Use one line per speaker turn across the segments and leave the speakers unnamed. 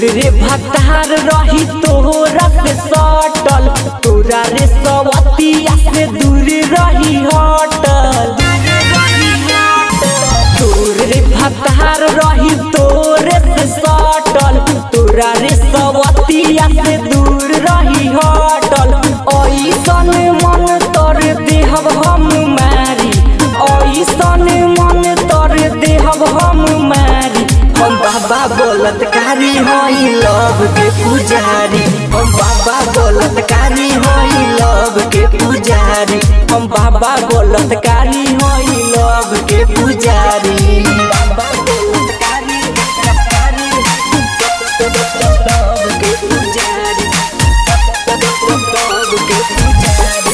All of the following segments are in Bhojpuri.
रे भतार रही तोरा से सटल, तोरा रे सवतिया से दूर रही हटल। तोर रे भतार रही तोरे से सटल, तोरा रे सवतिया से दूर रही हटल। ऐसन मन तोर देहब हम मारी, ऐसन मन तोर देहब हम मारी। हम बाबा बलात्कारी हई लव के पुजारी, हम बाबा बलात्कारी हई लव के पुजारी, हम बाबा बलात्कारी हई लव के पुजारी। बाबा बलात्कारी लव के पुजारी, लव के पुजारी,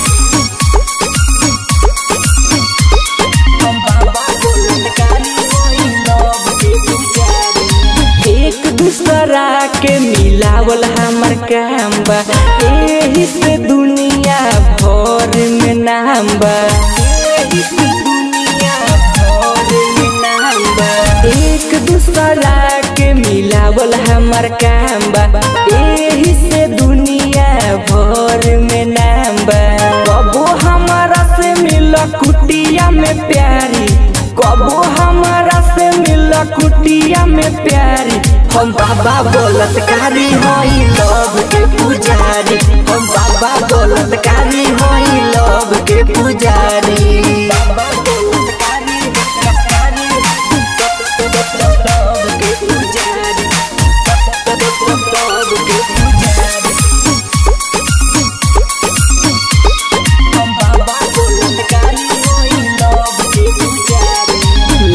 हम बाबा बलात्कारी हई लव के पुजारी। एक दूसरा के मिलावल हमर काम बा, एही से दुनिया भर में नाम बा, एही से दुनिया भर में नाम बा। एक दूसरा के मिलावल हमर काम बा, एही से दुनिया भर में नाम बा। कबो हमारा से मिल कुटिया में प्यारी, कबो हमारा से मिल कुटिया में प्यारी। हम बाबा बलात्कारी हई लव के पुजारी, हम बाबा बलात्कारी हई लव के पुजारी। बाबा बलात्कारी लव के पुजारी, लव के पुजारी, हम बाबा बलात्कारी हई लव के पुजारी।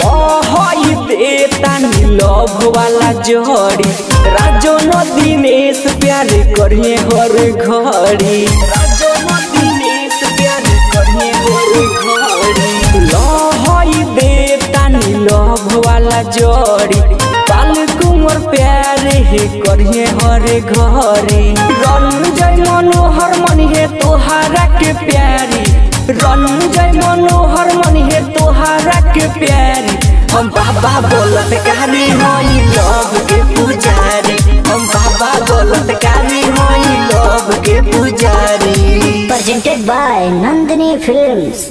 लहई देता नी लव वाला जोड़ी, राजो न दिनेश प्यार करिए हर घड़ी, राजो न दिनेश प्यार करिए हर घड़ी। लहई देता नी लव वाला जोड़ी, बाल कुंवर प्यार हे करिए हर घड़ी। रंजय मनोहर मन है तोहारा के प्यारी, रंजय मनोहर मन है तोहारा के प्यारी। हम बाबा बलात्कारी हई लव के पुजारी, हम बाबा बलात्कारी हई लव के पुजारी।
Presented by Nandini Films।